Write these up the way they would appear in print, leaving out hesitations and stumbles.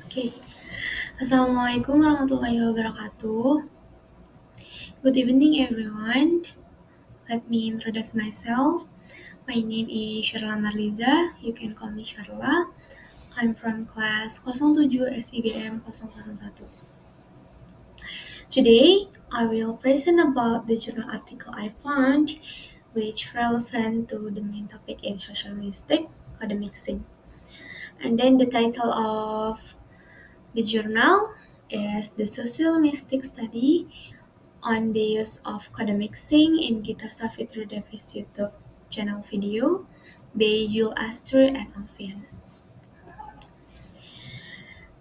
Okay. Assalamualaikum warahmatullahi wabarakatuh. Good evening, everyone. Let me introduce myself. My name is Sharla Marliza. You can call me Sharla. I'm from class 07 SIGM 001. Today, I will present about the journal article I found which relevant to the main topic in social linguistics, code mixing. And then the title of the journal is The Sociolinguistic Study on the use of code mixing in Gita Savitri Davis YouTube channel video by Yul Astor and Alfian.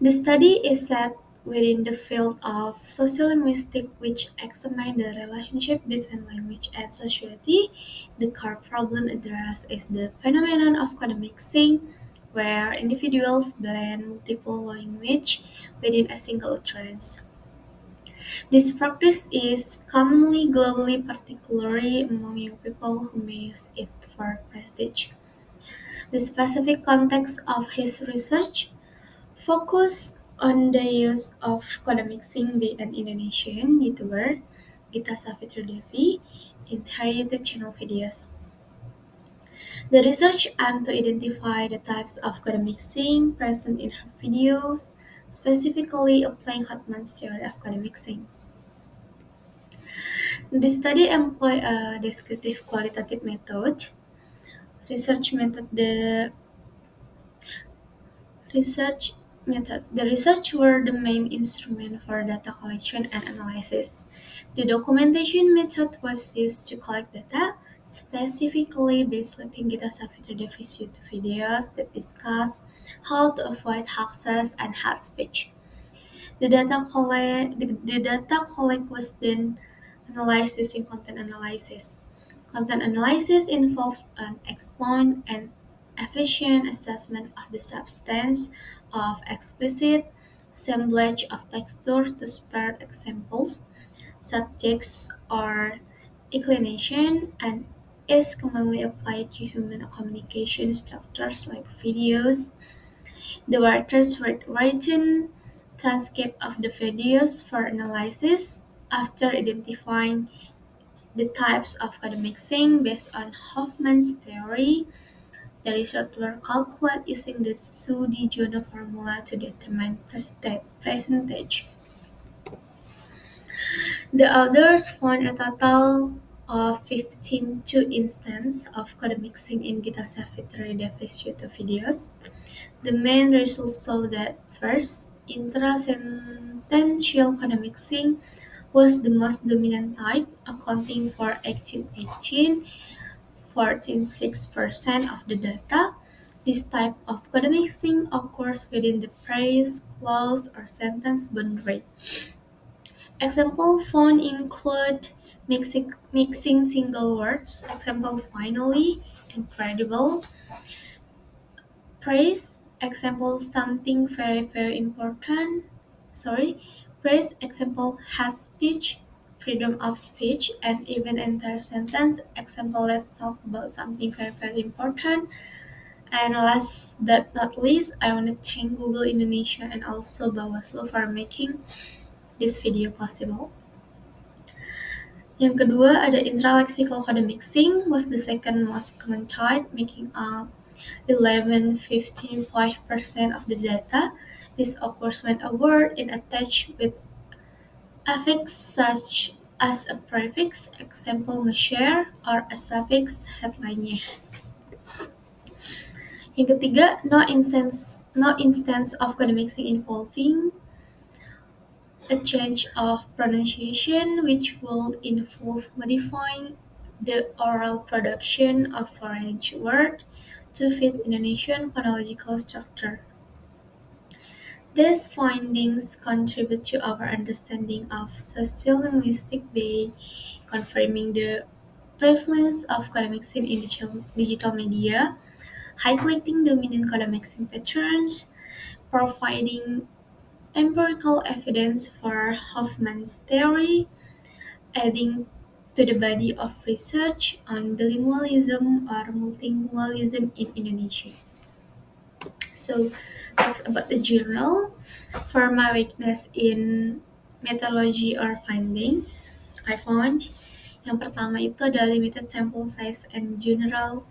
The study is set within the field of sociolinguistics, which examines the relationship between language and society. The core problem addressed is the phenomenon of code mixing, where individuals blend multiple languages within a single utterance. This practice is commonly globally, particularly among young people who may use it for prestige. The specific context of his research focused on the use of code mixing by an Indonesian YouTuber, Gita Savitri Devi, in her YouTube channel videos. The research aimed to identify the types of code mixing present in her videos, specifically applying Hartman's theory of code mixing. The study employed a descriptive qualitative method. Research method the research method. The research were the main instrument for data collection and analysis. The documentation method was used to collect data, specifically by selecting Gita Savitri Davis YouTube videos that discuss how to avoid hoaxes and hate speech. The data collect was then analyzed using content analysis. Content analysis involves an expound and efficient assessment of the substance of explicit assemblage of texture to spare examples, subjects, or inclination, and is commonly applied to human communication structures like videos. The writers written transcript of the videos for analysis. After identifying the types of code mixing based on Hoffman's theory, the researchers calculate using the Sudi-Jono formula to determine percentage. The authors found a total of 15 two instances of code mixing in Gita Savitri Davis YouTube videos. The main results show that first, intrasentential code mixing was the most dominant type, accounting for 1818, 14.6% of the data. This type of code mixing occurs within the phrase, clause, or sentence boundary. Examples found include mixing single words, example finally, incredible, praise, example something very important, sorry, praise, example had speech, freedom of speech, and even entire sentence, example let's talk about something very important. And last but not least, I want to thank Google Indonesia and also Bawaslu for making this video possible. Yang kedua ada intralexical code mixing was the second most common type, making up 11.5% of the data. This occurs when a word is attached with affix such as a prefix, example nge-share, or a suffix headline-nya. Yang ketiga, no instance of code mixing involving a change of pronunciation which will involve modifying the oral production of foreign word to fit Indonesian phonological structure. These findings contribute to our understanding of sociolinguistics by confirming the prevalence of code mixing in digital media, highlighting dominant code mixing patterns, providing empirical evidence for Hoffman's theory, adding to the body of research on bilingualism or multilingualism in Indonesia. So, talks about the general formal weakness in methodology or findings I found. Yang pertama itu ada limited sample size and general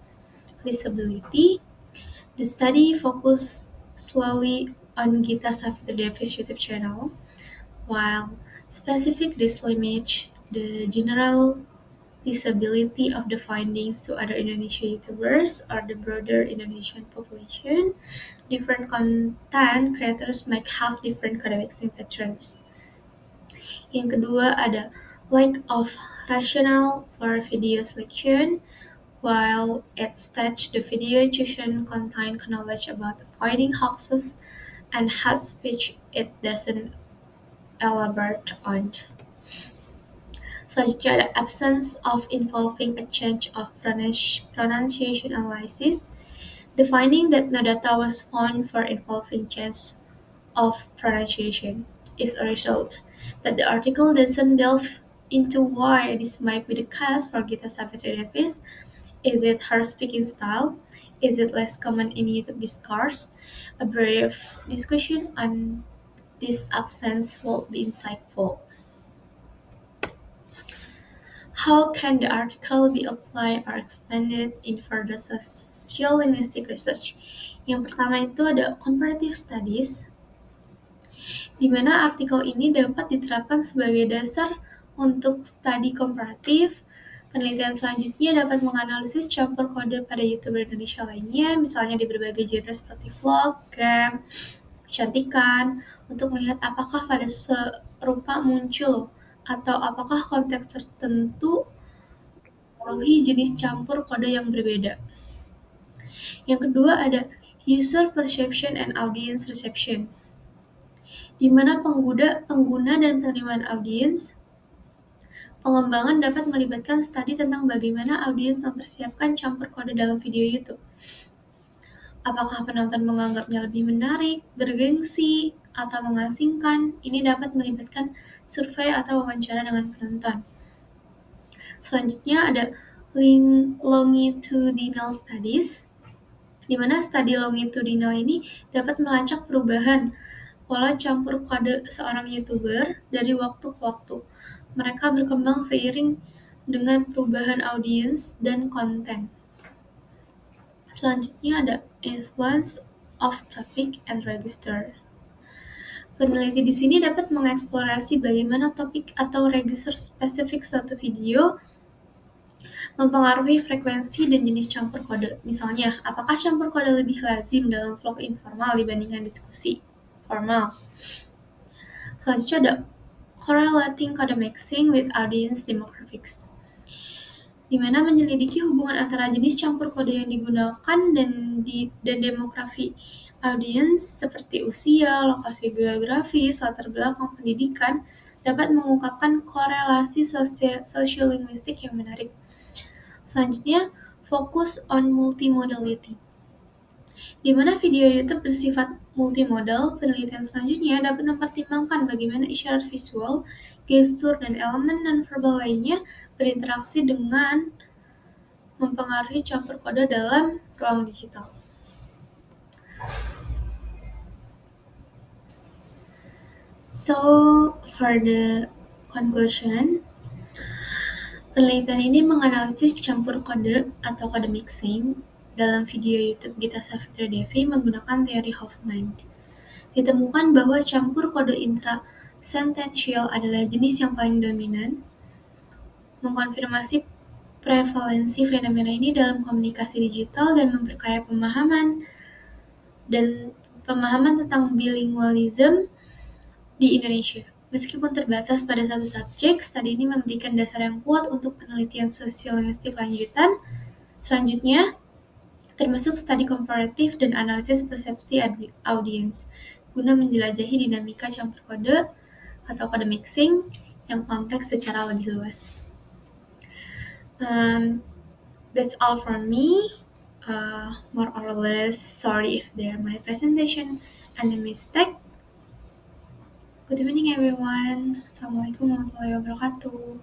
visibility. The study focused slowly on Gita Savitri Devi's YouTube channel, while specific dislimage the general visibility of the findings to other Indonesian YouTubers or the broader Indonesian population. Different content creators might have different connection patterns. Yang kedua ada lack of rationale for video selection. While at stage the video chosen contain knowledge about avoiding hoaxes and hate speech, it doesn't elaborate on. Selanjutnya ada absence of involving a change of pronunciation analysis. The finding that no data was found for involving change of pronunciation is a result, but the article doesn't delve into why this might be the case for Gita Savitri Davis. Is it her speaking style? Is it less common in YouTube discourse? A brief discussion on this absence will be insightful. How can the article be applied or expanded in further sociolinguistic research? Yang pertama itu ada comparative studies, di mana artikel ini dapat diterapkan sebagai dasar untuk studi komparatif. Penelitian selanjutnya dapat menganalisis campur kode pada YouTuber Indonesia lainnya, misalnya di berbagai genre seperti vlog, game, kecantikan, untuk melihat apakah pada serupa muncul atau apakah konteks tertentu mempengaruhi jenis campur kode yang berbeda. Yang kedua ada user perception and audience reception, di mana pengguna dan penerimaan audiens. Pengembangan dapat melibatkan studi tentang bagaimana audiens mempersiapkan campur kode dalam video YouTube. Apakah penonton menganggapnya lebih menarik, bergengsi, atau mengasingkan? Ini dapat melibatkan survei atau wawancara dengan penonton. Selanjutnya ada longitudinal studies, di mana studi longitudinal ini dapat melacak perubahan pola campur kode seorang YouTuber dari waktu ke waktu. Mereka berkembang seiring dengan perubahan audiens dan konten. Selanjutnya ada influence of topic and register. Peneliti di sini dapat mengeksplorasi bagaimana topik atau register spesifik suatu video mempengaruhi frekuensi dan jenis campur kode. Misalnya, apakah campur kode lebih lazim dalam vlog informal dibandingkan diskusi formal? Selanjutnya ada correlating code mixing with audience demographics, di mana menyelidiki hubungan antara jenis campur kode yang digunakan dan demografi audiens seperti usia, lokasi geografis, latar belakang pendidikan dapat mengungkapkan korelasi sosiolinguistik yang menarik. Selanjutnya, focus on multimodality, di mana video YouTube bersifat multimodal. Penelitian selanjutnya dapat mempertimbangkan bagaimana isyarat visual, gestur, dan elemen nonverbal lainnya berinteraksi dengan mempengaruhi campur kode dalam ruang digital. So, for the conclusion, penelitian ini menganalisis campur kode atau kode mixing dalam video YouTube Gita Savitri Devi menggunakan teori Hoffman. Ditemukan bahwa campur kode intrasentensial adalah jenis yang paling dominan, mengkonfirmasi prevalensi fenomena ini dalam komunikasi digital dan memperkaya pemahaman tentang bilingualisme di Indonesia. Meskipun terbatas pada satu subjek, studi ini memberikan dasar yang kuat untuk penelitian sosiolinguistik lanjutan selanjutnya, termasuk studi komparatif dan analisis persepsi audiens, guna menjelajahi dinamika campur kode atau kode mixing yang kompleks secara lebih luas. That's all from me. More or less, sorry if there my presentation and a mistake. Good evening everyone. Assalamualaikum warahmatullahi wabarakatuh.